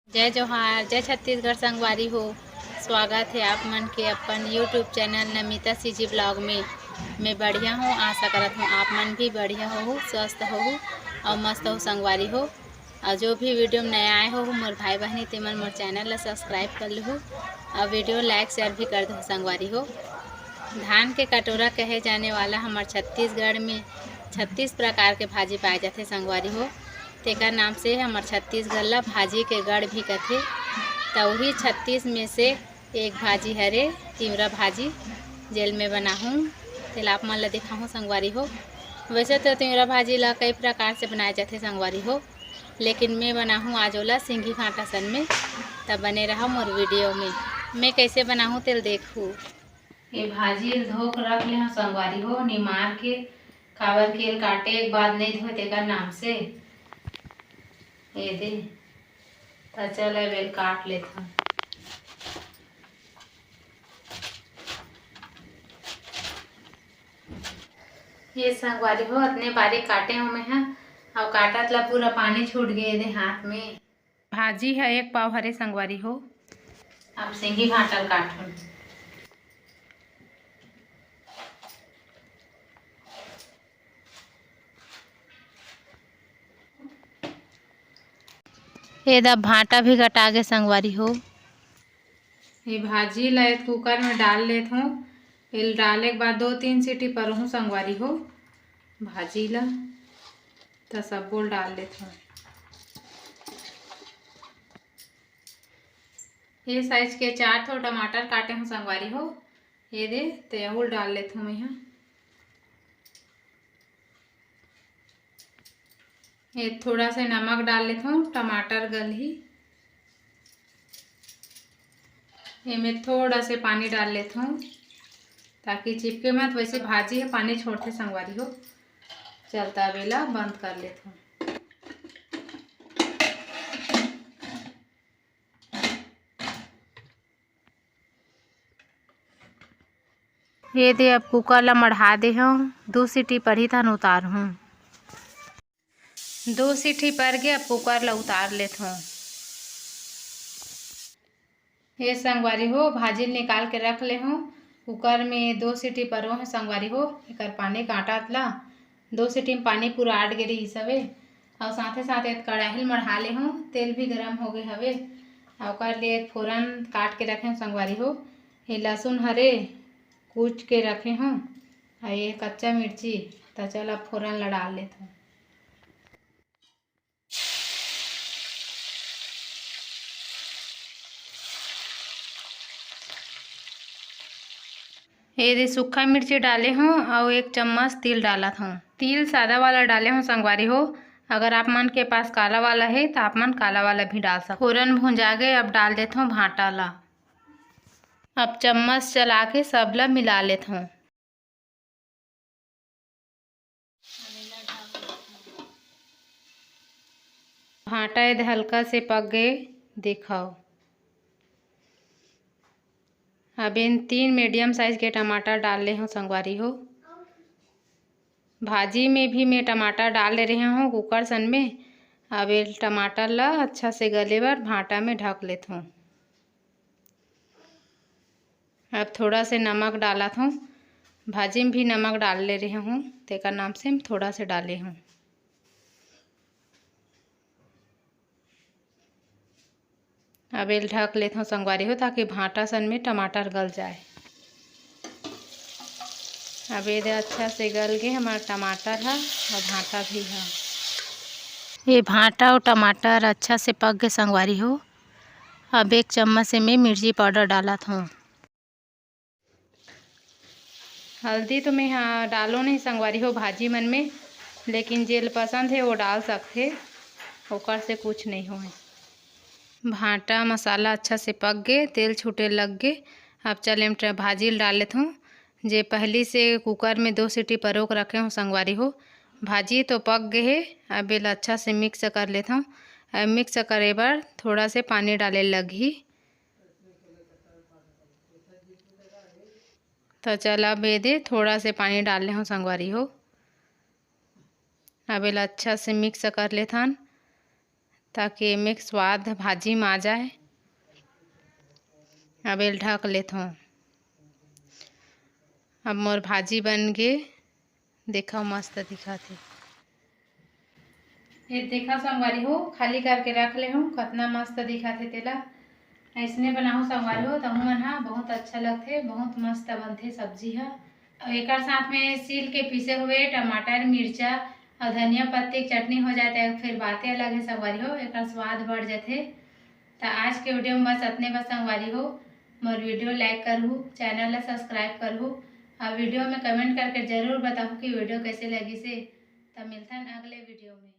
जय जोहार, जय छत्तीसगढ़ संगवारी हो। स्वागत है आप मन के अपन YouTube channel Namita CG blog में। मैं बढ़िया हूँ, आशा करत हूँ आप मन भी बढ़िया हो, स्वस्थ हो और मस्त हो संगवारी हो। और जो भी वीडियो में नया आए हो मोर भाई बहनी तेमन मोर चैनल ला सब्सक्राइब कर लो और वीडियो लाइक शेयर भी कर दो संगवारी हो। धान के कटोरा कहे जाने वाला हमारे छत्तीसगढ़ में 36 प्रकार के भाजी पाए जाते संगवारी हो। तेकर नाम से हमार छत्तीसगढ़ ला भाजी के गढ़ भी कथे। तो वही 36 में से एक भाजी हरे तिवरा भाजी, जेल में बना हूँ तेल आप मन ला दिखाऊँ संगवारी हो। वैसे तो तिवरा भाजी ला कई प्रकार से बनाए जाते संगवारी हो, लेकिन मैं बना हूँ आज ओला सिंघी भाटा सन में। तब बने रहा मोर वीडियो में। मैं कैसे बनाऊँ तेल देखूँ। ये भाजी धो कर रख ले हाँ संगवारी हो, निमार के काबर के काटे एक बाद नहीं धोए तेकर नाम से ये दे। तो चल बेल काट लेता हूँ। ये संगवारी हो इतने बारीक काटे हूँ मैं हाँ, और काटत ला पूरा पानी छूट गए दे हाथ में। भाजी है 1 पाव हरे संगवारी हो। अब सिंघी भाटल काटूँ। ये दा भाटा भी कटा के संगवारी हो। ये भाजी ला कुकर में डाल लेत हूँ। फिर डाले के बाद 2-3 सीटी पर हूँ संगवारी हो भाजी ला। तो सब बोल डाल लेत हूँ। ये साइज के 4 ठो टमाटर काटे हूँ संगवारी हो। ये दे तेहुल डाल लेता हूँ मैं यहाँ। ये थोड़ा सा नमक डाल लेता हूँ, टमाटर गल ही। ये मैं थोड़ा से पानी डाल लेता हूँ ताकि चिपके मत। वैसे भाजी है पानी छोड़ते संगवारी हो। चलता बेला बंद कर लेता हूँ। ये दे अब कुकर ला मढ़ा दे हूँ। 2 सीटी पर ही थान उतार हूँ। 2 सीटी पर गए, अब कुकर ला उतार लेता हूँ। ये संगवारी हो भाजी निकाल के रख ले हूँ। कुकर में 2 सीटी पर है संगवारी हो। एक पानी काटत ला 2 सीटी में पानी पूरा आट गे रही हवे। और साथे साथ कड़ाही मढ़ा ले हूँ। तेल भी गरम हो गए हवे। और लिए फोरन काट के रखे हूँ संगवारी हो। ये लहसुन हरे कूच के रखे हूँ और ये कच्चा मिर्ची। तो चल अब फोरन ला डाल लेता हूँ। ये सूखा मिर्ची डाले हूँ और 1 चम्मच तिल डाला था। तिल सादा वाला डाले हूँ संगवारी हो। अगर आप मन के पास काला वाला है तो आप मन काला वाला भी डाल सकते। फोरन भुंजा गए, अब डाल देता हूँ भाटा ला। अब चम्मच चला के सब ला मिला लेता हूँ। भाटा यदि हल्का से पक गए दिखाओ। अब इन 3 मीडियम साइज के टमाटर डाल ले हूँ संगवारी हो। भाजी में भी मैं टमाटर डाल ले रही हूँ कुकर सन में। अब ये टमाटर ला अच्छा से गले बार भाटा में ढक लेता हूँ। अब थोड़ा से नमक डाला था। भाजी में भी नमक डाल ले रही हूँ, तेकर नाम से थोड़ा से डाले हूँ। अब ये ढक लेता हूँ संगवारी हो ताकि भाटा सन में टमाटर गल जाए। अब ये अच्छा से गल गए हमारा टमाटर है और भाटा भी है। ये भाटा और टमाटर अच्छा से पक गए संगवारी हो। अब 1 चम्मच से मैं मिर्ची पाउडर डाला था। हल्दी तो मैं हाँ डालो नहीं संगवारी हो भाजी मन में, लेकिन जेल पसंद है वो डाल सकते। ओकर से कुछ नहीं हो। भाटा मसाला अच्छा से पक गए, तेल छूटे लग गए। अब चले भाजी डाल लेता हूँ। जे पहली से कुकर में 2 सीटी पर रोक रखे हूँ संगवारी हो। भाजी तो पक गए है। अब ये अच्छा से मिक्स कर लेता हूँ। अब मिक्स करे बार थोड़ा से पानी डाले लगी। तो चल अब ये दे थोड़ा से पानी डाल ले हूँ संगवारी हो। अब ये अच्छा से मिक्स कर लेथन। ताकि एमे स्वाद भाजी में आ जाए। अब एल ढक लेथों। अब मोर भाजी बन गे, देखा मस्त दिखत है। ये देखा संगवारी हो, खाली करके रख ले हूँ, कितना मस्त दिखत है। तेला ऐसने बनाऊँ संगवारी हो तहु मन हा बहुत अच्छा लगथे, बहुत मस्त बनथे सब्जी हा। एक साथ में सील के पीसे हुए टमाटर, मिर्चा और धनिया पत्ती की चटनी हो जाते, फिर बातें अलग है संगवारी हो, एक स्वाद बढ़ जाते। तो आज के वीडियो में बस इतने बस संगवारी हो। मोर वीडियो लाइक करहु, चैनल ला सब्सक्राइब करहु और वीडियो में कमेंट करके जरूर बताओ कि वीडियो कैसे लगी से। तो मिलता है अगले वीडियो में।